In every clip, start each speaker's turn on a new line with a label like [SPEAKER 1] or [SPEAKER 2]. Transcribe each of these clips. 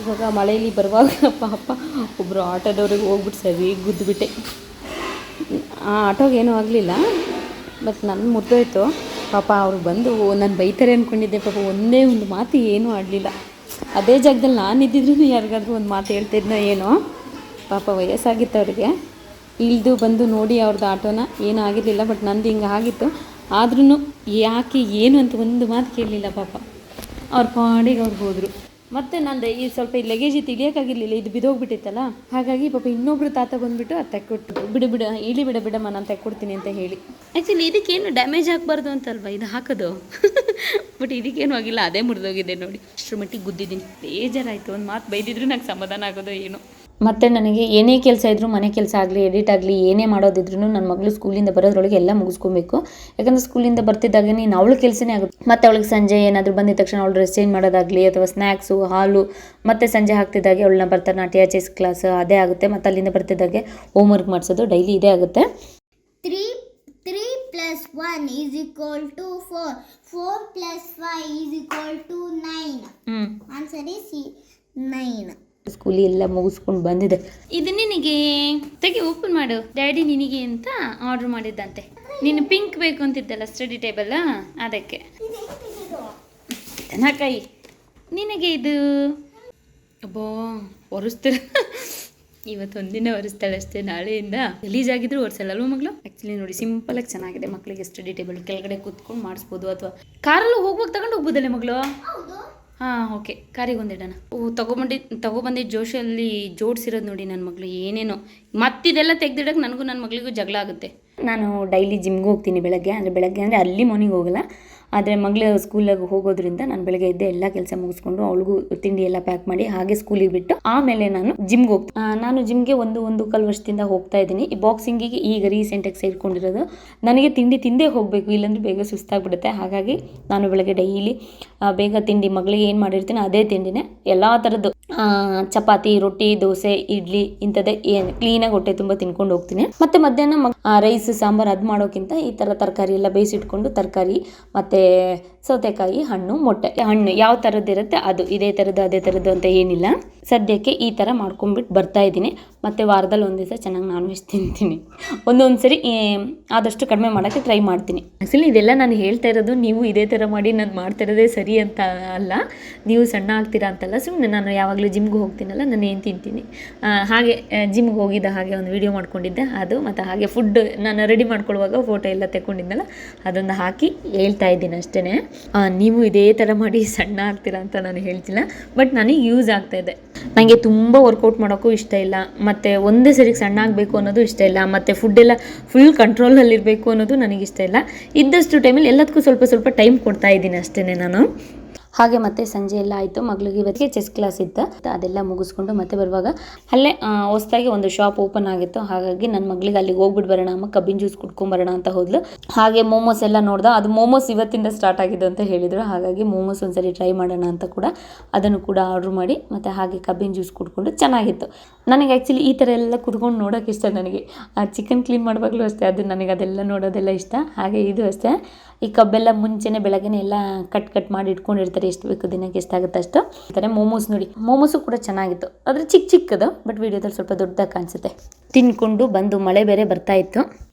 [SPEAKER 1] ಇವಾಗ ಮಳೆಯಲ್ಲಿ ಬರುವಾಗ ಪಾಪ ಒಬ್ಬರು ಆಟೋದವ್ರಿಗೆ ಹೋಗ್ಬಿಟ್ಟು ಸರಿ ಗುದ್ದುಬಿಟ್ಟೆ. ಆ ಆಟೋಗೆ ಏನೂ ಆಗಲಿಲ್ಲ, ಬಟ್ ನನ್ನ ಮುರಿದೋಯ್ತು. ಪಾಪ ಅವ್ರು ಬಂದು ನಾನು ಬೈತಾರೆ ಅಂದ್ಕೊಂಡಿದ್ದೆ. ಪಾಪ ಒಂದೇ ಒಂದು ಮಾತು ಏನೂ ಆಡಲಿಲ್ಲ. ಅದೇ ಜಾಗದಲ್ಲಿ ನಾನು ಇದ್ದಿದ್ರೂ ಯಾರಿಗಾದ್ರೂ ಒಂದು ಮಾತು ಹೇಳ್ತಿದ್ನೋ ಏನೋ. ಪಾಪ ವಯಸ್ಸಾಗಿತ್ತು ಅವ್ರಿಗೆ. ಇಳಿದು ಬಂದು ನೋಡಿ ಅವ್ರದ್ದು ಆಟೋನ, ಏನೂ ಆಗಿರಲಿಲ್ಲ. ಬಟ್ ನಂದು ಹಿಂಗೆ ಆಗಿತ್ತು. ಆದ್ರೂ ಯಾಕೆ ಏನು ಅಂತ ಒಂದು ಮಾತು ಕೇಳಲಿಲ್ಲ ಪಾಪ. ಅವ್ರ ಪಾಡಿಗೆ ಅವ್ರು ಹೋದರು. ಮತ್ತು ನಂದು ಈ ಸ್ವಲ್ಪ ಈ ಲಗೇಜ್ ತೆಗಿಯೋಕ್ಕಾಗಿರಲಿಲ್ಲ, ಇದು ಬಿದ್ದೋಗ್ಬಿಟ್ಟಿತ್ತಲ್ಲ. ಹಾಗಾಗಿ ಪಾಪ ಇನ್ನೊಬ್ರು ತಾತ ಬಂದುಬಿಟ್ಟು ಅದು ತೆಕ್ಕೊಟ್ಟು ಬಿಡಮ್ಮ ನಾನು ತೆಕ್ಕೊಡ್ತೀನಿ ಅಂತ ಹೇಳಿ. ಆ್ಯಕ್ಚುಲಿ ಇದಕ್ಕೇನು ಡ್ಯಾಮೇಜ್ ಆಗಬಾರ್ದು ಅಂತಲ್ವ ಇದು ಹಾಕೋದು. ಬಟ್ ಇದಕ್ಕೇನು ಆಗಿಲ್ಲ, ಅದೇ ಮುರಿದೋಗಿದೆ ನೋಡಿ. ಅಷ್ಟರ ಮಟ್ಟಿಗೆ ಗುದ್ದಿದ್ದೀನಿ. ಬೇಜಾರಾಯಿತು. ಒಂದು ಮಾತು ಬೈದಿದ್ರು ನಂಗೆ ಸಮಾಧಾನ ಆಗೋದು ಏನು. ಮತ್ತು ನನಗೆ ಏನೇ ಕೆಲಸ ಇದ್ದರೂ, ಮನೆ ಕೆಲಸ ಆಗಲಿ, ಎಡಿಟ್ ಆಗಲಿ, ಏನೇ ಮಾಡೋದಿದ್ರು ನನ್ನ ಮಗಳು ಸ್ಕೂಲಿಂದ ಬರೋದ್ರೊಳಗೆ ಎಲ್ಲ ಮುಗಿಸ್ಕೊಬೇಕು. ಯಾಕಂದರೆ ಸ್ಕೂಲಿಂದ ಬರ್ತಿದ್ದಾಗೆ ನೀನು ಅವಳ ಕೆಲಸನೇ ಆಗುತ್ತೆ. ಮತ್ತು ಅವಳಿಗೆ ಸಂಜೆ ಏನಾದರೂ ಬಂದಿದ ತಕ್ಷಣ ಅವಳು ಡ್ರೆಸ್ ಚೇಂಜ್ ಮಾಡೋದಾಗಲಿ ಅಥವಾ ಸ್ನ್ಯಾಕ್ಸು, ಹಾಲು, ಮತ್ತು ಸಂಜೆ ಹಾಕ್ತಿದ್ದಾಗೆ ಅವಳನ್ನ ಭರತನಾಟ್ಯ, ಚೆಸ್ ಕ್ಲಾಸ್ ಅದೇ ಆಗುತ್ತೆ. ಮತ್ತು ಅಲ್ಲಿಂದ ಬರ್ತಿದ್ದಾಗೆ ಹೋಮ್ವರ್ಕ್ ಮಾಡಿಸೋದು ಡೈಲಿ ಇದೇ ಆಗುತ್ತೆ.
[SPEAKER 2] 3 + 1 = 4. 4 + 5 = 9. Answer is 9.
[SPEAKER 1] ಸ್ಕೂಲಿ ಎಲ್ಲ ಮುಗಿಸ್ಕೊಂಡು ಬಂದಿದೆ. ಇದು ನಿನಗೆ ತೆಗಿ, ಓಪನ್ ಮಾಡು. ಡ್ಯಾಡಿ ನಿನಗೆ ಅಂತ ಆರ್ಡ್ರ್ ಮಾಡಿದ್ದಂತೆ. ನೀನು ಪಿಂಕ್ ಬೇಕು ಅಂತಿದ್ದಲ್ಲ ಸ್ಟಡಿ ಟೇಬಲ್, ಅದಕ್ಕೆ. ಕೈ ನಿನಗೆ ಇದು ಅಬ್ಬೋ ಒರೆಸ್ತೀರ. ಇವತ್ತೊಂದಿನ ಒರೆಸ್ತಾಳೆ ಅಷ್ಟೇ, ನಾಳೆಯಿಂದ ಗಲೀಜಾಗಿದ್ರು ಒರೆಸಲ್ಲ ಅಲ್ವ ಮಗಳು. ಆ್ಯಕ್ಚುಲಿ ನೋಡಿ ಸಿಂಪಲಾಗಿ ಚೆನ್ನಾಗಿದೆ. ಮಕ್ಕಳಿಗೆ ಸ್ಟಡಿ ಟೇಬಲ್ ಕೆಳಗಡೆ ಕೂತ್ಕೊಂಡು ಮಾಡಿಸ್ಬೋದು, ಅಥವಾ ಕಾರಲ್ಲೂ ಹೋಗ್ಬೇಕು ತಗೊಂಡು ಹೋಗ್ಬೋದಲ್ಲೇ ಮಗಳು. ಹಾಂ ಓಕೆ, ಕಾರಿಗೆ ಒಂದಿಡೋಣ. ತಗೊಬಂದು ಜೋಶಲ್ಲಿ ಜೋಡಿಸಿರೋದು ನೋಡಿ ನನ್ನ ಮಗಳು. ಏನೇನೋ ಮತ್ತಿದೆಲ್ಲ ತೆಗ್ದಿಡೋಕೆ ನನಗೂ ನನ್ನ ಮಗಳಿಗೂ ಜಗಳ ಆಗುತ್ತೆ. ನಾನು ಡೈಲಿ ಜಿಮ್ಗೆ ಹೋಗ್ತೀನಿ ಬೆಳಗ್ಗೆ ಅಂದರೆ ಅಲ್ಲಿ ಮಾರ್ನಿಂಗ್ ಹೋಗಲ್ಲ. ಆದರೆ ಮಗಳು ಸ್ಕೂಲಿಗೆ ಹೋಗೋದ್ರಿಂದ ನಾನು ಬೆಳಗ್ಗೆ ಎದ್ದೆ ಎಲ್ಲ ಕೆಲಸ ಮುಗಿಸ್ಕೊಂಡು ಅವಳಿಗೂ ತಿಂಡಿ ಎಲ್ಲ ಪ್ಯಾಕ್ ಮಾಡಿ ಹಾಗೆ ಸ್ಕೂಲಿಗೆ ಬಿಟ್ಟು ಆಮೇಲೆ ನಾನು ಜಿಮ್ಗೆ ಹೋಗ್ತೀನಿ. ನಾನು ಜಿಮ್ಗೆ ಒಂದು ಕಾಲು ವರ್ಷದಿಂದ ಹೋಗ್ತಾ ಇದ್ದೀನಿ. ಈ ಬಾಕ್ಸಿಂಗಿಗೆ ಈಗ ರೀಸೆಂಟಾಗಿ ಸೇರಿಕೊಂಡಿರೋದು. ನನಗೆ ತಿಂಡಿ ತಿಂದೇ ಹೋಗಬೇಕು, ಇಲ್ಲಾಂದರೆ ಬೇಗ ಸುಸ್ತಾಗ್ಬಿಡುತ್ತೆ. ಹಾಗಾಗಿ ನಾನು ಬೆಳಗ್ಗೆ ಡೈಲಿ ಬೇಗ ತಿಂಡಿ ಮಗಳಿಗೆ ಏನು ಮಾಡಿರ್ತೀನಿ ಅದೇ ತಿಂಡಿನೇ, ಎಲ್ಲ ಥರದ್ದು ಚಪಾತಿ, ರೊಟ್ಟಿ, ದೋಸೆ, ಇಡ್ಲಿ ಇಂಥದ್ದೇ ಏನು ಕ್ಲೀನಾಗಿ ಹೊಟ್ಟೆ ತುಂಬ ತಿನ್ಕೊಂಡು ಹೋಗ್ತೀನಿ. ಮತ್ತು ಮಧ್ಯಾಹ್ನ ರೈಸ್, ಸಾಂಬಾರು ಅದು ಮಾಡೋಕ್ಕಿಂತ ಈ ಥರ ತರಕಾರಿ ಎಲ್ಲ ಬೇಯಿಸಿಟ್ಕೊಂಡು, ತರಕಾರಿ ಮತ್ತು ಸೌತೆಕಾಯಿ, ಹಣ್ಣು, ಮೊಟ್ಟೆ. ಹಣ್ಣು ಯಾವ ಥರದ್ದು ಇರುತ್ತೆ ಅದು ಇದೇ ಥರದ್ದು ಅದೇ ಥರದ್ದು ಅಂತ ಏನಿಲ್ಲ. ಸದ್ಯಕ್ಕೆ ಈ ಥರ ಮಾಡ್ಕೊಂಡ್ಬಿಟ್ಟು ಬರ್ತಾ ಇದ್ದೀನಿ. ಮತ್ತು ವಾರದಲ್ಲಿ ಒಂದು ದಿವಸ ಚೆನ್ನಾಗಿ ನಾನ್ ವೆಜ್ ತಿಂತೀನಿ. ಒಂದೊಂದು ಸರಿ ಆದಷ್ಟು ಕಡಿಮೆ ಮಾಡೋಕ್ಕೆ ಟ್ರೈ ಮಾಡ್ತೀನಿ. ಆ್ಯಕ್ಚುಲಿ ಇದೆಲ್ಲ ನಾನು ಹೇಳ್ತಾ ಇರೋದು ನೀವು ಇದೇ ಥರ ಮಾಡಿ ನಾನು ಮಾಡ್ತಾ ಇರೋದೇ ಸರಿ ಅಂತ ಅಲ್ಲ, ನೀವು ಸಣ್ಣ ಆಗ್ತೀರಾ ಅಂತಲ್ಲ. ಸುಮ್ಮನೆ ನಾನು ಯಾವಾಗಲೂ ಜಿಮ್ಗೆ ಹೋಗ್ತೀನಲ್ಲ, ನಾನು ಏನು ತಿಂತೀನಿ ಹಾಗೆ ಜಿಮ್ಗೆ ಹೋಗಿದ್ದ ಹಾಗೆ ಒಂದು ವಿಡಿಯೋ ಮಾಡ್ಕೊಂಡಿದ್ದೆ ಅದು. ಮತ್ತು ಹಾಗೆ ಫುಡ್ ನಾನು ರೆಡಿ ಮಾಡ್ಕೊಳ್ಳುವಾಗ ಫೋಟೋ ಎಲ್ಲ ತೆಕ್ಕೊಂಡಿದ್ದಲ್ಲ, ಅದನ್ನು ಹಾಕಿ ಹೇಳ್ತಾ ಇದ್ದೀನಿ ಅಷ್ಟೇ. ನೀವು ಇದೇ ಥರ ಮಾಡಿ ಸಣ್ಣ ಆಗ್ತೀರಾ ಅಂತ ನಾನು ಹೇಳ್ತಿಲ್ಲ, ಬಟ್ ನನಗೆ ಯೂಸ್ ಆಗ್ತಾ ಇದೆ. ನನಗೆ ತುಂಬ ವರ್ಕೌಟ್ ಮಾಡೋಕ್ಕೂ ಇಷ್ಟ ಇಲ್ಲ, ಮತ್ತು ಒಂದೇ ಸರಿಗೆ ಸಣ್ಣ ಆಗಬೇಕು ಅನ್ನೋದು ಇಷ್ಟ ಇಲ್ಲ, ಮತ್ತು ಫುಡ್ಡೆಲ್ಲ ಫುಲ್ ಕಂಟ್ರೋಲ್ನಲ್ಲಿರಬೇಕು ಅನ್ನೋದು ನನಗಿಷ್ಟ ಇಲ್ಲ. ಇದ್ದಷ್ಟು ಟೈಮಲ್ಲಿ ಎಲ್ಲದಕ್ಕೂ ಸ್ವಲ್ಪ ಸ್ವಲ್ಪ ಟೈಮ್ ಕೊಡ್ತಾ ಇದ್ದೀನಿ ಅಷ್ಟೇ ನಾನು. ಹಾಗೆ ಮತ್ತೆ ಸಂಜೆ ಎಲ್ಲ ಆಯಿತು. ಮಗಳಿಗೆ ಇವತ್ತಿಗೆ ಚೆಸ್ ಕ್ಲಾಸ್ ಇತ್ತು, ಅದೆಲ್ಲ ಮುಗಿಸ್ಕೊಂಡು ಮತ್ತೆ ಬರುವಾಗ ಅಲ್ಲೇ ಹೊಸದಾಗಿ ಒಂದು ಶಾಪ್ ಓಪನ್ ಆಗಿತ್ತು. ಹಾಗಾಗಿ ನನ್ನ ಮಗಳಿಗೆ ಅಲ್ಲಿಗೆ ಹೋಗ್ಬಿಟ್ಟು ಬರೋಣ, ಅಮ್ಮ ಕಬ್ಬಿನ ಜ್ಯೂಸ್ ಕುಡ್ಕೊಂಬರೋಣ ಅಂತ ಹೋದ್ಲು. ಹಾಗೆ ಮೋಮೋಸ್ ಎಲ್ಲ ನೋಡ್ದೆ. ಅದು ಮೋಮೋಸ್ ಇವತ್ತಿಂದ ಸ್ಟಾರ್ಟ್ ಆಗಿದ್ದು ಅಂತ ಹೇಳಿದರು. ಹಾಗಾಗಿ ಮೋಮೋಸ್ ಒಂದ್ಸರಿ ಟ್ರೈ ಮಾಡೋಣ ಅಂತ ಕೂಡ ಅದನ್ನು ಕೂಡ ಆರ್ಡ್ರ್ ಮಾಡಿ ಮತ್ತು ಹಾಗೆ ಕಬ್ಬಿನ ಜ್ಯೂಸ್ ಕುಡ್ಕೊಂಡು ಚೆನ್ನಾಗಿತ್ತು. ನನಗೆ ಆ್ಯಕ್ಚುಲಿ ಈ ಥರ ಎಲ್ಲ ಕುತ್ಕೊಂಡು ನೋಡೋಕೆ ಇಷ್ಟ. ನನಗೆ ಚಿಕನ್ ಕ್ಲೀನ್ ಮಾಡುವಾಗಲೂ ಅಷ್ಟೇ, ಅದು ನನಗೆ ಅದೆಲ್ಲ ನೋಡೋದೆಲ್ಲ ಇಷ್ಟ. ಹಾಗೆ ಇದು ಅಷ್ಟೇ, ಈ ಕಬ್ಬೆಲ್ಲ ಮುಂಚೆನೇ ಬೆಳಗ್ಗೆನೇ ಎಲ್ಲ ಕಟ್ ಮಾಡಿ ಇಟ್ಕೊಂಡಿರ್ತಾರೆ, ಎಷ್ಟು ಬೇಕು ದಿನಕ್ಕೆ ಎಷ್ಟಾಗುತ್ತೆ ಅಷ್ಟು. ಈ ಥರ ಮೋಮೋಸ್ ನೋಡಿ, ಮೋಮೋಸು ಕೂಡ ಚೆನ್ನಾಗಿತ್ತು. ಆದರೆ ಚಿಕ್ಕದು, ಬಟ್ ವಿಡಿಯೋದಲ್ಲಿ ಸ್ವಲ್ಪ ದೊಡ್ಡದಾಗಿ ಕಾಣಿಸುತ್ತೆ. ತಿನ್ಕೊಂಡು ಬಂದು ಮಳೆ ಬೇರೆ ಬರ್ತಾ ಇತ್ತು.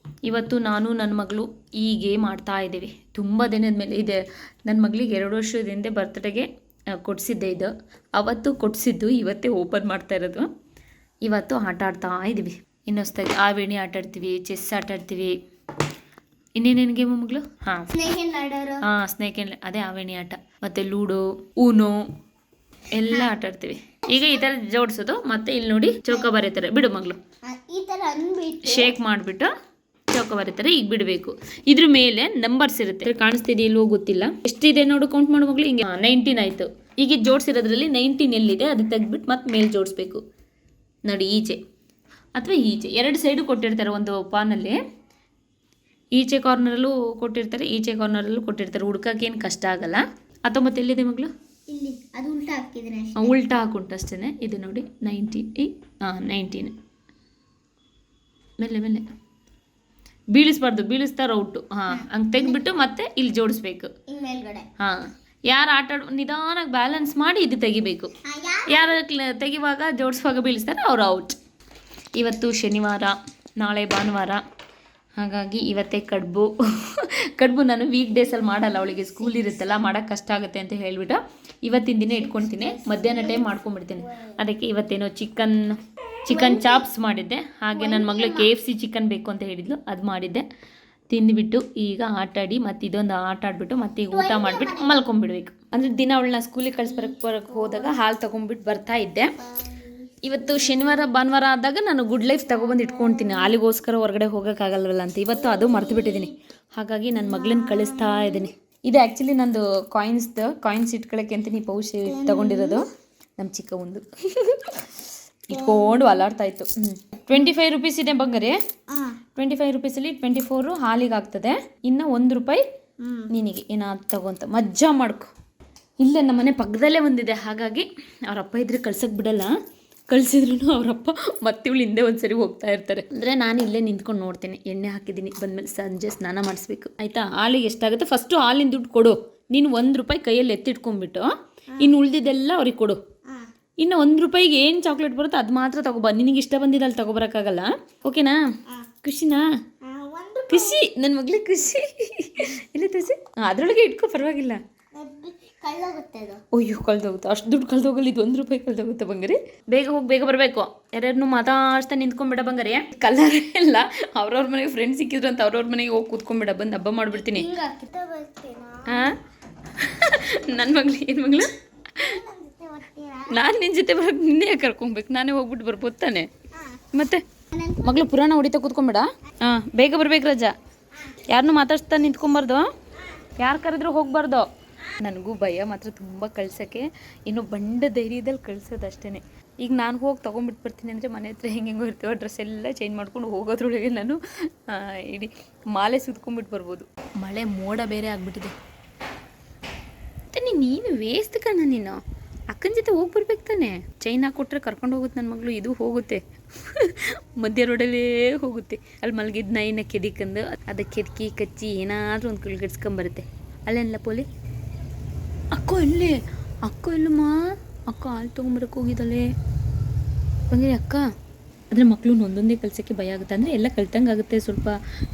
[SPEAKER 1] ಇವತ್ತು ನಾನು ನನ್ನ ಮಗಳು ಹೀಗೆ ಮಾಡ್ತಾ ಇದ್ದೀವಿ. ತುಂಬ ದಿನದ ಮೇಲೆ ಇದೆ. ನನ್ನ ಮಗಳಿಗೆ 2 ವರ್ಷದ ಹಿಂದೆ ಬರ್ತ್ಡೇಗೆ ಕೊಡಿಸಿದ್ದೆ ಇದು. ಅವತ್ತು ಕೊಡಿಸಿದ್ದು ಇವತ್ತೇ ಓಪನ್ ಮಾಡ್ತಾ ಇರೋದು. ಇವತ್ತು ಆಟ ಆಡ್ತಾ ಇದ್ದೀವಿ. ಇನ್ನೊಸ್ತಾಗಿ ಆವೇಣಿ ಆಟ ಆಡ್ತೀವಿ, ಚೆಸ್ ಆಟ ಆಡ್ತೀವಿ. ಇನ್ನೇನೇನು ಗೇಮ್ ಮಗಳು? ಸ್ನೇಕ್ ಆ್ಯಂಡ್ ಅದೇ ಆವೇಣಿ ಆಟ, ಮತ್ತು ಲೂಡೋ, ಊನೋ ಎಲ್ಲ ಆಟ ಆಡ್ತೀವಿ. ಈಗ ಈ ಥರ ಜೋಡಿಸೋದು. ಮತ್ತು ಇಲ್ಲಿ ನೋಡಿ ಚೌಕ ಬರೀತಾರೆ, ಬಿಡು ಮಗಳು, ಶೇಕ್ ಮಾಡಿಬಿಟ್ಟು ಚೌಕ ಬರೀತಾರೆ, ಈಗ ಬಿಡಬೇಕು. ಇದ್ರ ಮೇಲೆ ನಂಬರ್ಸ್ ಇರುತ್ತೆ, ಕಾಣಿಸ್ತಿದೆಯೋ ಇಲ್ವೋ ಗೊತ್ತಿಲ್ಲ. ಎಷ್ಟಿದೆ ನೋಡು, ಕೌಂಟ್ ಮಾಡೋ ಮಗಳು. ಹಿಂಗೆ 19 ಆಯಿತು. ಈಗ ಜೋಡಿಸಿರೋದ್ರಲ್ಲಿ 19 ಎಲ್ಲಿದೆ ಅದು ತೆಗ್ದುಬಿಟ್ಟು ಮತ್ತೆ ಮೇಲೆ ಜೋಡಿಸ್ಬೇಕು ನೋಡಿ. ಈಚೆ ಅಥವಾ ಈಚೆ 2 ಸೈಡು ಕೊಟ್ಟಿರ್ತಾರೆ ಒಂದು ಪಾನಲ್ಲಿ. ಈಚೆ ಕಾರ್ನರಲ್ಲೂ ಕೊಟ್ಟಿರ್ತಾರೆ, ಈಚೆ ಕಾರ್ನರಲ್ಲೂ ಕೊಟ್ಟಿರ್ತಾರೆ. ಹುಡ್ಕಕ್ಕೇನು ಕಷ್ಟ ಆಗಲ್ಲ. 19 ಎಲ್ಲಿದೆ ಮಗಳು? ಉಲ್ಟಾ ಹಾಕುಂಟು ಅಷ್ಟೇ. ಇದು ನೋಡಿ 19 ಮೇಲೆ ಬೀಳಿಸ್ಬಾರ್ದು, ಬೀಳಿಸ್ತಾ ಔಟು. ಹಂಗೆ ತೆಗೆದ್ಬಿಟ್ಟು ಮತ್ತೆ ಇಲ್ಲಿ ಜೋಡಿಸ್ಬೇಕು. ಯಾರು ನಿಧಾನಾಗಿ ಬ್ಯಾಲೆನ್ಸ್ ಮಾಡಿ ಇದು ತೆಗಿಬೇಕು. ಯಾರು ತೆಗಿವಾಗ ಜೋಡಿಸುವಾಗ ಬೀಳಿಸ್ತಾರೆ ಅವ್ರು ಔಟ್. ಇವತ್ತು ಶನಿವಾರ, ನಾಳೆ ಭಾನುವಾರ, ಹಾಗಾಗಿ ಇವತ್ತೇ ಕಡುಬು ನಾನು ವೀಕ್ ಡೇಸಲ್ಲಿ ಮಾಡಲ್ಲ, ಅವಳಿಗೆ ಸ್ಕೂಲ್ ಇರುತ್ತಲ್ಲ ಮಾಡೋಕ್ಕೆ ಕಷ್ಟ ಆಗುತ್ತೆ ಅಂತ ಹೇಳಿಬಿಟ್ಟು ಇವತ್ತಿನ ದಿನ ಇಟ್ಕೊಳ್ತೀನಿ. ಮಧ್ಯಾಹ್ನ ಟೈಮ್ ಮಾಡ್ಕೊಂಡ್ಬಿಡ್ತೀನಿ. ಅದಕ್ಕೆ ಇವತ್ತೇನೋ ಚಿಕನ್ ಚಾಪ್ಸ್ ಮಾಡಿದ್ದೆ. ಹಾಗೆ ನನ್ನ ಮಗಳು KFC ಚಿಕನ್ ಬೇಕು ಅಂತ ಹೇಳಿದ್ಲು, ಅದು ಮಾಡಿದ್ದೆ. ತಿಂದುಬಿಟ್ಟು ಈಗ ಆಟಾಡಿ ಮತ್ತು ಇದೊಂದು ಆಟ ಆಡ್ಬಿಟ್ಟು ಮತ್ತೆ ಈಗ ಊಟ ಮಾಡಿಬಿಟ್ಟು ಮಲ್ಕೊಂಡ್ಬಿಡ್ಬೇಕು. ಅಂದರೆ ದಿನ ಅವಳನ್ನ ಸ್ಕೂಲಿಗೆ ಬರಕ್ಕೆ ಹೋದಾಗ ಹಾಲು ತೊಗೊಂಡ್ಬಿಟ್ಟು ಬರ್ತಾ ಇದ್ದೆ. ಇವತ್ತು ಶನಿವಾರ ಭಾನುವಾರ ಆದಾಗ ನಾನು ಗುಡ್ ಲೈಫ್ ತೊಗೊಬಂದು ಇಟ್ಕೊಳ್ತೀನಿ, ಹಾಲಿಗೋಸ್ಕರ ಹೊರಗಡೆ ಹೋಗೋಕ್ಕಾಗಲ್ವಲ್ಲ ಅಂತ. ಇವತ್ತು ಅದು ಮರ್ತು ಬಿಟ್ಟಿದ್ದೀನಿ. ಹಾಗಾಗಿ ನನ್ನ ಮಗಳನ್ನ ಕಳಿಸ್ತಾ ಇದ್ದೀನಿ. ಇದು ಆ್ಯಕ್ಚುಲಿ ನಂದು ಕಾಯಿನ್ಸ್ ಇಟ್ಕೊಳ್ಳೋಕ್ಕೆ ಅಂತ ಪೌಚ್ ತೊಗೊಂಡಿರೋದು ನಮ್ಮ ಚಿಕ್ಕ ಒಂದು ಇಟ್ಕೊಂಡು ಅಲ್ಲಾಡ್ತಾ ಇತ್ತು. 25 ರೂಪೀಸ್ ಇದೆ ಬಂಗಾರಿ. 25 ರೂಪೀಸಲ್ಲಿ 24 ಹಾಲಿಗೆ ಆಗ್ತದೆ. ಇನ್ನು ₹1 ನಿನಗೆ ಏನಾದ್ರು ತಗೊಂತ ಮಜ್ಜಾ ಮಾಡ್ಕೊ. ಇಲ್ಲೇ ನಮ್ಮ ಮನೆ ಪಕ್ಕದಲ್ಲೇ ಒಂದಿದೆ, ಹಾಗಾಗಿ ಅವರಪ್ಪ ಇದ್ರೆ ಕಳ್ಸೋಕ್ಕೆ ಬಿಡಲ್ಲ. ಕಳಿಸಿದ್ರು ಅವರಪ್ಪ ಮತ್ತೆ ಇವಳು ಹಿಂದೆ ಒಂದ್ಸರಿ ಹೋಗ್ತಾ ಇರ್ತಾರೆ. ಅಂದರೆ ನಾನು ಇಲ್ಲೇ ನಿಂತ್ಕೊಂಡು ನೋಡ್ತೀನಿ. ಎಣ್ಣೆ ಹಾಕಿದ್ದೀನಿ, ಬಂದಮೇಲೆ ಸಂಜೆ ಸ್ನಾನ ಮಾಡಿಸ್ಬೇಕು ಆಯಿತಾ. ಹಾಲಿಗೆ ಎಷ್ಟಾಗುತ್ತೆ ಫಸ್ಟು ಹಾಲಿನ ದುಡ್ಡು ಕೊಡು. ನೀನು ₹1 ಕೈಯಲ್ಲಿ ಎತ್ತಿಟ್ಕೊಂಡ್ಬಿಟ್ಟು ಇನ್ನು ಉಳಿದಿದ್ದೆಲ್ಲ ಅವ್ರಿಗೆ ಕೊಡು. ಇನ್ನು ₹1 ಏನು ಚಾಕ್ಲೇಟ್ ಬರುತ್ತೋ ಅದು ಮಾತ್ರ ತಗೊಬ. ನಿನಗೆ ಇಷ್ಟ ಬಂದಿದ್ದು ಅಲ್ಲಿ ತೊಗೊಬರೋಕ್ಕಾಗಲ್ಲ. ಓಕೆನಾ? ಖುಷಿನಾ? ಖುಷಿ, ನನ್ನ ಮಗಳಿಗೆ ಖುಷಿ. ಇಲ್ಲ ತುಸಿ ಅದರೊಳಗೆ ಇಟ್ಕೋ, ಪರವಾಗಿಲ್ಲ. ಅಯ್ಯೋ ಕಳ್ದೋಗುತ್ತೆ, ಅಷ್ಟು ದುಡ್ಡು ಕಳ್ದೋಗಲ್ಲ. ಇದು ₹1 ಕಳ್ದೋಗುತ್ತೆ ಬಂಗಾರಿ. ಬೇಗ ಹೋಗಿ ಬೇಗ ಬರಬೇಕು. ಯಾರ್ಯಾರನ್ನು ಮಾತಾಡ್ತಾ ನಿಂತ್ಕೊಂಡ್ಬಿಡ ಬಂಗಾರಿ. ಕಲರ್ ಎಲ್ಲ ಅವ್ರವ್ರ ಮನೆಗೆ ಫ್ರೆಂಡ್ಸ್ ಸಿಕ್ಕಿದ್ರು ಅಂತ ಅವ್ರವ್ರ ಮನೆಗೆ ಹೋಗಿ ಕೂತ್ಕೊಂಡ್ಬಿಡ, ಬಂದು ಹಬ್ಬ ಮಾಡಿಬಿಡ್ತೀನಿ. ಹಾಂ ನನ್ನ ಮಗಳು ಏನು ಮಗಳು? ನಾನು ನಿನ್ನ ಜೊತೆ ಬರೋಕ್ಕೆ ನಿನ್ನೆ ಕರ್ಕೊಬೇಕು, ನಾನೇ ಹೋಗ್ಬಿಟ್ಟು ಬರ್ಬೋದು ತಾನೆ. ಮತ್ತೆ ಮಗಳು ಪುರಾಣ ಹೊಡಿತಾ ಕೂತ್ಕೊಂಬೇಡ. ಹಾಂ ಬೇಗ ಬರ್ಬೇಕು ರಜಾ. ಯಾರನ್ನೂ ಮಾತಾಡ್ಸ್ತಾ ನಿಂತ್ಕೊಂಬಾರ್ದು, ಯಾರು ಕರೆದ್ರೂ ಹೋಗಬಾರ್ದು. ನನಗೂ ಭಯ ಮಾತ್ರ ತುಂಬ ಕಳ್ಸೋಕ್ಕೆ, ಇನ್ನು ಬಂಡ ಧೈರ್ಯದಲ್ಲಿ ಕಳ್ಸೋದು ಅಷ್ಟೇ. ಈಗ ನಾನು ಹೋಗಿ ತೊಗೊಂಡ್ಬಿಟ್ಟು ಬರ್ತೀನಿ ಅಂದರೆ ಮನೆ ಹತ್ರ ಹೆಂಗೆಂಗೋ ಇರ್ತೀವೋ ಡ್ರೆಸ್ ಎಲ್ಲ ಚೇಂಜ್ ಮಾಡ್ಕೊಂಡು ಹೋಗೋದ್ರೊಳಗೆ ನಾನು ಇಡೀ ಮಾಲೆ ಸುತ್ಕೊಂಡ್ಬಿಟ್ಟು ಬರ್ಬೋದು. ಮಳೆ ಮೋಡ ಬೇರೆ ಆಗಿಬಿಟ್ಟಿದೆ. ಮತ್ತು ನೀನು ವೇಸ್ಟ್ ಕಣ, ನೀನು ಅಕ್ಕನ ಜೊತೆ ಹೋಗಿ ಬರ್ಬೇಕು ತಾನೆ. ಚೈನ್ ಹಾಕ್ಕೊಟ್ರೆ ಕರ್ಕೊಂಡು ಹೋಗುತ್ತೆ ನನ್ನ ಮಗಳು. ಇದು ಹೋಗುತ್ತೆ ಮಧ್ಯ ರೋಡಲ್ಲೇ ಹೋಗುತ್ತೆ. ಅಲ್ಲಿ ಮಲಗಿದ ನಾಯಿನ ಕೆದಿಕಂದು ಅದಕ್ಕೆ ಕೆದಕಿ ಕಚ್ಚಿ ಏನಾದರೂ ಒಂದು ಕುಳ್ಗಡ್ಸ್ಕೊಂಬರುತ್ತೆ. ಅಲ್ಲೇನಲ್ಲ ಪೋಲಿ ಅಕ್ಕ ಎಲ್ಲಮ್ಮ ಅಕ್ಕ ಹಾಲು ತೊಗೊಂಬರಕ್ಕೆ ಹೋಗಿದ್ದಾಳೆ ಬಂದ್ರೆ ಅಕ್ಕ. ಆದರೆ ಮಕ್ಕಳು ಒಂದೊಂದೇ ಕಲ್ಸೋಕ್ಕೆ ಭಯ ಆಗುತ್ತೆ. ಅಂದರೆ ಎಲ್ಲ ಕಲ್ತಂಗೆ ಆಗುತ್ತೆ, ಸ್ವಲ್ಪ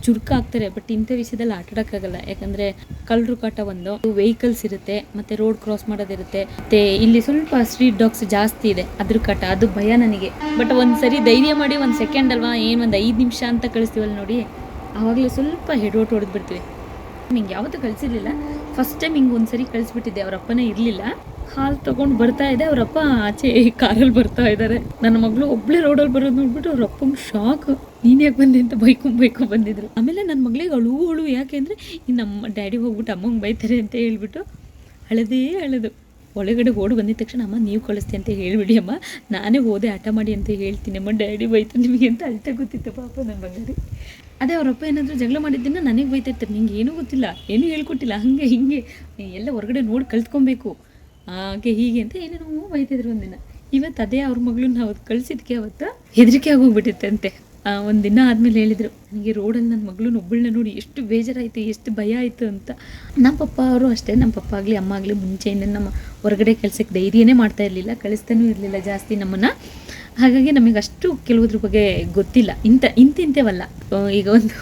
[SPEAKER 1] ಚುರುಕ ಆಗ್ತಾರೆ. ಬಟ್ ಇಂಥ ವಿಷಯದಲ್ಲಿ ಆಟಾಡೋಕ್ಕಾಗಲ್ಲ, ಯಾಕಂದರೆ ಕಳ್ಳರು ಕಾಟ ಒಂದು, ವೆಹಿಕಲ್ಸ್ ಇರುತ್ತೆ, ಮತ್ತು ರೋಡ್ ಕ್ರಾಸ್ ಮಾಡೋದಿರುತ್ತೆ. ಮತ್ತು ಇಲ್ಲಿ ಸ್ವಲ್ಪ ಸ್ಟ್ರೀಟ್ ಡಾಗ್ಸ್ ಜಾಸ್ತಿ ಇದೆ, ಅದ್ರ ಕಾಟ, ಅದು ಭಯ ನನಗೆ. ಬಟ್ ಒಂದು ಸರಿ ಧೈರ್ಯ ಮಾಡಿ ಒಂದು ಸೆಕೆಂಡ್ ಅಲ್ವಾ, ಏನು ಒಂದು 5 ನಿಮಿಷ ಅಂತ ಕಳಿಸ್ತೀವಲ್ಲ ನೋಡಿ, ಆವಾಗಲೇ ಸ್ವಲ್ಪ ಹೆಡ್ವೋಟ್ ಹೊಡೆದ್ಬಿಡ್ತೀವಿ. ಹಿಂಗೆ ಯಾವತ್ತೂ ಕಳಿಸಿರ್ಲಿಲ್ಲ, ಫಸ್ಟ್ ಟೈಮ್ ಹಿಂಗೆ ಒಂದು ಸರಿ ಕಳಿಸ್ಬಿಟ್ಟಿದ್ದೆ. ಅವ್ರ ಅಪ್ಪನೇ ಇರಲಿಲ್ಲ, ಹಾಲು ತೊಗೊಂಡು ಬರ್ತಾ ಇದೆ, ಅವರಪ್ಪ ಆಚೆ ಕಾರಲ್ಲಿ ಬರ್ತಾ ಇದ್ದಾರೆ. ನನ್ನ ಮಗಳು ಒಬ್ಬಳೇ ರೋಡಲ್ಲಿ ಬರೋದು ನೋಡ್ಬಿಟ್ಟು ಅವ್ರ ಅಪ್ಪಂಗೆ ಶಾಕ್. ನೀನು ಯಾಕೆ ಬಂದೆ ಅಂತ ಬೈಕು ಬಂದಿದ್ರು. ಆಮೇಲೆ ನನ್ನ ಮಗಳಿಗೆ ಅಳು ಯಾಕೆ ಅಂದರೆ ನಮ್ಮ ಡ್ಯಾಡಿ ಹೋಗ್ಬಿಟ್ಟು ಅಮ್ಮಂಗೆ ಬೈತಾರೆ ಅಂತ ಹೇಳ್ಬಿಟ್ಟು ಅಳದು ಒಳಗಡೆ ಓಡಿ ಬಂದಿದ ತಕ್ಷಣ ಅಮ್ಮ ನೀವು ಕಳಿಸ್ತಿ ಅಂತ ಹೇಳಿಬಿಡಿ ಅಮ್ಮ, ನಾನೇ ಹೋದೆ ಆಟ ಮಾಡಿ ಅಂತ ಹೇಳ್ತೀನಿ ಅಮ್ಮ, ಡ್ಯಾಡಿ ಬೈತಾರೆ ನಿಮಗೆ ಅಂತ ಅಳ್ತಾ ಗೊತ್ತಿತ್ತು ಪಾಪ ನನ್ನ ಬಂಗಾರಿ. ಅದೇ ಅವರಪ್ಪ ಏನಾದರೂ ಜಗಳ ಮಾಡಿದ್ದನ್ನ ನನಗೆ ಬೈತಿರ್ತಾರೆ, ನಿಂಗೆ ಏನೂ ಗೊತ್ತಿಲ್ಲ, ಏನೂ ಹೇಳ್ಕೊಟ್ಟಿಲ್ಲ, ಹಾಗೆ ಹಿಂಗೆ ಎಲ್ಲ ಹೊರಗಡೆ ನೋಡಿ ಕಲ್ತ್ಕೊಬೇಕು ಹಾಗೆ ಹೀಗೆ ಅಂತ ಏನೇನೋ ಬೈತಿದ್ರು ಒಂದಿನ. ಇವತ್ತು ಅದೇ ಅವ್ರ ಮಗಳನ್ನ ನಾವು ಕಳಿಸಿದ್ಕೆ ಅವತ್ತು ಹೆದರಿಕೆ ಆಗೋಗ್ಬಿಟ್ಟಿತ್ತೆ ಅಂತೆ. ಒಂದಿನ ಆದಮೇಲೆ ಹೇಳಿದರು, ನನಗೆ ರೋಡಲ್ಲಿ ನನ್ನ ಮಗಳನ್ನ ಒಬ್ಬಳನ್ನ ನೋಡಿ ಎಷ್ಟು ಬೇಜಾರಾಯಿತು, ಎಷ್ಟು ಭಯ ಆಯಿತು ಅಂತ. ನಮ್ಮ ಪಪ್ಪ ಅವರು ಅಷ್ಟೇ, ನಮ್ಮ ಪಪ್ಪ ಆಗಲಿ ಅಮ್ಮ ಆಗಲಿ ಮುಂಚೆಯಿಂದ ನಮ್ಮ ಹೊರಗಡೆ ಕೆಲಸಕ್ಕೆ ಧೈರ್ಯನೇ ಮಾಡ್ತಾ ಇರಲಿಲ್ಲ, ಕಳಿಸ್ತಾನೂ ಇರಲಿಲ್ಲ ಜಾಸ್ತಿ ನಮ್ಮನ್ನು. ಹಾಗಾಗಿ ನಮಗೆ ಅಷ್ಟು ಕೆಲವುದ್ರ ಬಗ್ಗೆ ಗೊತ್ತಿಲ್ಲ. ಇಂಥವಲ್ಲ, ಈಗ ಒಂದು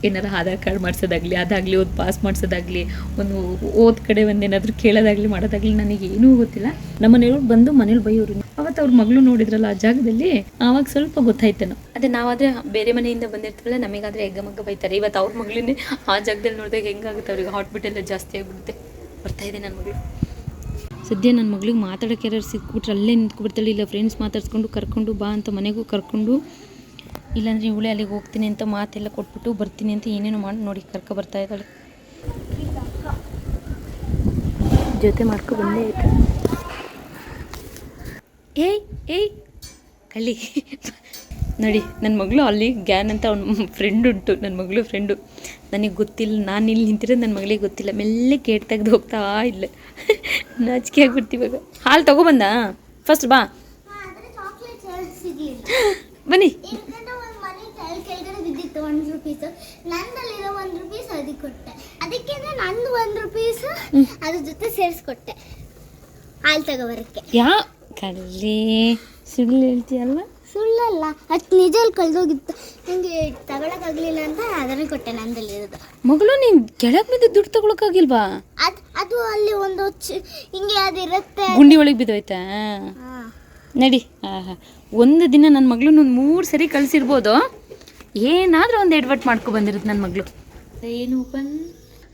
[SPEAKER 1] ಏನಾರು ಆಧಾರ್ ಕಾರ್ಡ್ ಮಾಡಿಸೋದಾಗಲಿ, ಅದಾಗಲಿ ಒಂದು ಪಾಸ್ ಮಾಡಿಸೋದಾಗಲಿ, ಒಂದು ಓದ್ ಕಡೆ ಒಂದೇನಾದರೂ ಕೇಳೋದಾಗಲಿ ಮಾಡೋದಾಗಲಿ ನನಗೆ ಏನೂ ಗೊತ್ತಿಲ್ಲ. ನಮ್ಮ ಮನೆಯವ್ರು ಬಂದು ಮನೇಲಿ ಬೈಯೋರು. ಅವತ್ತು ಅವ್ರ ಮಗಳು ನೋಡಿದ್ರಲ್ಲ ಆ ಜಾಗದಲ್ಲಿ, ಆವಾಗ ಸ್ವಲ್ಪ ಗೊತ್ತಾಯ್ತೇನೋ. ಅದೇ ನಾವಾದರೆ ಬೇರೆ ಮನೆಯಿಂದ ಬಂದಿರ್ತೀವಲ್ಲ, ನಮಗಾದರೆ ಎಗ್ಗಮಗ್ಗ ಬೈತಾರೆ. ಇವತ್ತು ಅವ್ರ ಮಗಳನ್ನೇ ಆ ಜಾಗದಲ್ಲಿ ನೋಡಿದಾಗ ಹೆಂಗಾಗುತ್ತೆ ಅವ್ರಿಗೆ, ಹಾಟ್ ಬೀಟ್ ಎಲ್ಲ ಜಾಸ್ತಿ ಆಗಿಬಿಡುತ್ತೆ. ಬರ್ತಾಯಿದೆ ನನ್ನ ಮಗಳು. ಸದ್ಯ ನನ್ನ ಮಗಳಿಗೆ ಮಾತಾಡೋಕ್ಕೆ ಯಾರು ಸಿಕ್ಬಿಟ್ರೆ ಅಲ್ಲೇ ನಿಂತ್ಕೊಬಿಡ್ತಾಳೆ. ಇಲ್ಲ ಫ್ರೆಂಡ್ಸ್ ಮಾತಾಡ್ಸ್ಕೊಂಡು ಕರ್ಕೊಂಡು ಬಾ ಅಂತ ಮನೆಗೂ ಕರ್ಕೊಂಡು, ಇಲ್ಲಾಂದರೆ ಇವಳೇ ಅಲ್ಲಿಗೆ ಹೋಗ್ತೀನಿ ಅಂತ ಮಾತೆಲ್ಲ ಕೊಟ್ಬಿಟ್ಟು ಬರ್ತೀನಿ ಅಂತ ಏನೇನೋ ಮಾಡಿ ನೋಡಿ ಕರ್ಕೊ ಬರ್ತಾ ಇದ್ದಾಳೆ. ಜೊತೆ ಮಾಡ್ಕೊ ಬಂದೇ ಆಯ್ತು. ಏಯ್ ಕಳ್ಳಿ ನೋಡಿ, ನನ್ನ ಮಗಳು ಅಲ್ಲಿ ಗ್ಯಾನ್ ಅಂತ ಅವ್ನ ಫ್ರೆಂಡ್ ಉಂಟು, ನನ್ನ ಮಗಳು ಫ್ರೆಂಡು. ನನಗೆ ಗೊತ್ತಿಲ್ಲ, ನಾನು ಇಲ್ಲಿ ನಿಂತಿರೋದು ನನ್ನ ಮಗಳಿಗೆ ಗೊತ್ತಿಲ್ಲ. ಮೆಲ್ಲೆ ಕೇಟ್ ತೆಗೆದು ಹೋಗ್ತಾ ಇಲ್ಲ, ನಾಚಿಕೆ ಆಗ್ಬಿಡ್ತೀವಿ. ಇವಾಗ ಹಾಲು ತೊಗೊಬಂದ ಫಸ್ಟ್ ಬಾ ಬನ್ನಿ.
[SPEAKER 2] ಇತ್ತು 1 ರೂಪೀಸ್, ನಂದಲ್ಲಿರೋ 1 ರೂಪೀಸ್ ಅದಕ್ಕೆ ಕೊಟ್ಟೆ. ಅದಕ್ಕೆ ನಂದು 1 ರೂಪೀಸ್ ಅದ್ರ ಜೊತೆ ಸೇರಿಸ್ಕೊಟ್ಟೆ ಹಾಲು ತಗೋಬರಕ್ಕೆ.
[SPEAKER 1] ಕಳ್ಳಿ ಸುಳ್ಳು ಹೇಳ್ತೀಯಲ್ವಾ?
[SPEAKER 2] ಸುಳ್ಳಲ್ಲ, ಅದು ನಿಜಲ್ಲಿ ಕಳೆದೋಗಿತ್ತು, ನನಗೆ ತಗೊಳಕ್ಕಾಗಲಿಲ್ಲ ಅಂತ ಅದನ್ನೇ ಕೊಟ್ಟೆ ನಂದಲ್ಲಿರೋದು.
[SPEAKER 1] ಮಗಳು ನೀನು ಕೆಳಗೆ ಬಿದ್ದು ದುಡ್ಡು ತಗೊಳಕ್ಕಾಗಿಲ್ವಾ?
[SPEAKER 2] ಅದು ಅಲ್ಲಿ ಒಂದು ಹಿಂಗೆ ಅದಿರುತ್ತೆ,
[SPEAKER 1] ಗುಂಡಿ ಒಳಗೆ ಬಿದ್ದೋಯ್ತಾ? ನಡಿ. ಒಂದು ದಿನ ನನ್ನ ಮಗಳನ್ನ ಒಂದು 3 ಸರಿ ಕಳಿಸಿರ್ಬೋದು, ಏನಾದರೂ ಒಂದು ಎಡ್ವರ್ಟ್ ಮಾಡ್ಕೊ ಬಂದಿರುತ್ತೆ ನನ್ನ ಮಗಳು. ಏನು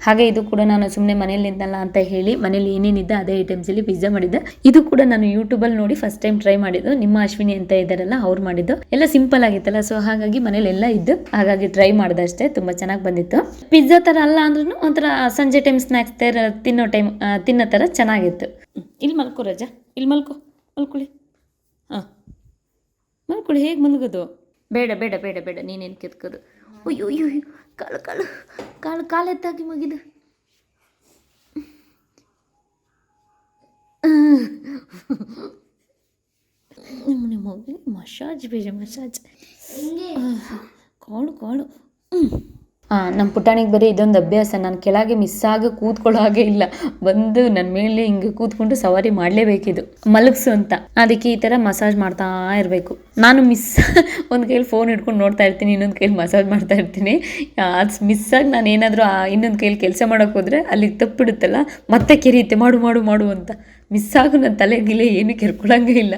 [SPEAKER 1] ಹಾಗೆ ಇದು ಕೂಡ ನಾನು ಸುಮ್ಮನೆ ಮನೇಲಿ ನಿಂತಲ್ಲ ಅಂತ ಹೇಳಿ ಮನೇಲಿ ಏನೇನಿದ್ದೆ ಅದೇ ಐಟಮ್ಸಲ್ಲಿ ಪಿಜ್ಜಾ ಮಾಡಿದ್ದೆ. ಇದು ಕೂಡ ನಾನು ಯೂಟ್ಯೂಬಲ್ಲಿ ನೋಡಿ ಫಸ್ಟ್ ಟೈಮ್ ಟ್ರೈ ಮಾಡಿದ್ದು. ನಿಮ್ಮ ಅಶ್ವಿನಿ ಅಂತ ಇದ್ದಾರಲ್ಲ ಅವ್ರು ಮಾಡಿದ್ದು. ಎಲ್ಲ ಸಿಂಪಲ್ ಆಗಿತ್ತಲ್ಲ, ಸೊ ಹಾಗಾಗಿ ಮನೇಲಿ ಎಲ್ಲ ಇದ್ದು ಹಾಗಾಗಿ ಟ್ರೈ ಮಾಡಿದೆ ಅಷ್ಟೇ. ತುಂಬ ಚೆನ್ನಾಗಿ ಬಂದಿತ್ತು. ಪಿಜ್ಜಾ ಥರ ಅಲ್ಲ ಅಂದ್ರೂ ಒಂಥರ ಸಂಜೆ ಟೈಮ್ ಸ್ನ್ಯಾಕ್ಸ್ ಥರ ತಿನ್ನೋ ಥರ ಚೆನ್ನಾಗಿತ್ತು. ಇಲ್ಲಿ ಮಲ್ಕೋ ರಜಾ, ಇಲ್ಲಿ ಮಲ್ಕೊಳ್ಳಿ. ಹಾಂ ಮಲ್ಕೊಳ್ಳಿ. ಹೇಗೆ ಮಲಗೋದು? ಬೇಡ ಬೇಡ ಬೇಡ ಬೇಡ, ನೀನೇನು ಕೆತ್ಕೋದು. ಅಯ್ಯೋ ಅಯ್ಯೋ, ಕಾಲು ಎತ್ತಾಗಿ ಮಗಿದು. ನಿಮ್ಮ ಮಗು ಮಸಾಜ್ ಬೇರೆ ಮಸಾಜ್. ಕಾಳು. ನಮ್ಮ ಪುಟಾಣಿಗೆ ಬರೀ ಇದೊಂದು ಅಭ್ಯಾಸ, ನಾನು ಕೆಳಗೆ ಮಿಸ್ಸಾಗಿ ಕೂತ್ಕೊಳ್ಳೋ ಹಾಗೆ ಇಲ್ಲ, ಬಂದು ನನ್ನ ಮೇಲೆ ಹಿಂಗೆ ಕೂತ್ಕೊಂಡು ಸವಾರಿ ಮಾಡಲೇಬೇಕಿದು, ಮಲಗಿಸು ಅಂತ. ಅದಕ್ಕೆ ಈ ಥರ ಮಸಾಜ್ ಮಾಡ್ತಾ ಇರಬೇಕು. ನಾನು ಒಂದು ಕೈಲಿ ಫೋನ್ ಹಿಡ್ಕೊಂಡು ನೋಡ್ತಾ ಇರ್ತೀನಿ, ಇನ್ನೊಂದು ಕೈಲಿ ಮಸಾಜ್ ಮಾಡ್ತಾ ಇರ್ತೀನಿ. ಅದು ಮಿಸ್ಸಾಗಿ ನಾನು ಏನಾದರೂ ಇನ್ನೊಂದು ಕೈಲಿ ಕೆಲಸ ಮಾಡೋಕ್ಕೆ ಹೋದರೆ ಅಲ್ಲಿಗೆ ತಪ್ಪಿಡುತ್ತಲ್ಲ, ಮತ್ತೆ ಕೆರೆಯುತ್ತೆ ಮಾಡು ಅಂತ. ಮಿಸ್ಸಾಗು ನನ್ನ ತಲೆಗಿಲೆ ಏನು ಕೆರ್ಕೊಳ್ಳೋಂಗೆ ಇಲ್ಲ.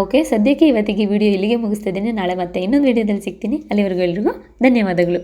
[SPEAKER 1] ಓಕೆ, ಸದ್ಯಕ್ಕೆ ಇವತ್ತಿಗೆ ವಿಡಿಯೋ ಇಲ್ಲಿಗೆ ಮುಗಿಸ್ತಾ ಇದ್ದೀನಿ. ನಾಳೆ ಮತ್ತೆ ಇನ್ನೊಂದು ವಿಡಿಯೋದಲ್ಲಿ ಸಿಗ್ತೀನಿ. ಅಲ್ಲಿವರೆಗೂ ಎಲ್ರಿಗೂ ಧನ್ಯವಾದಗಳು.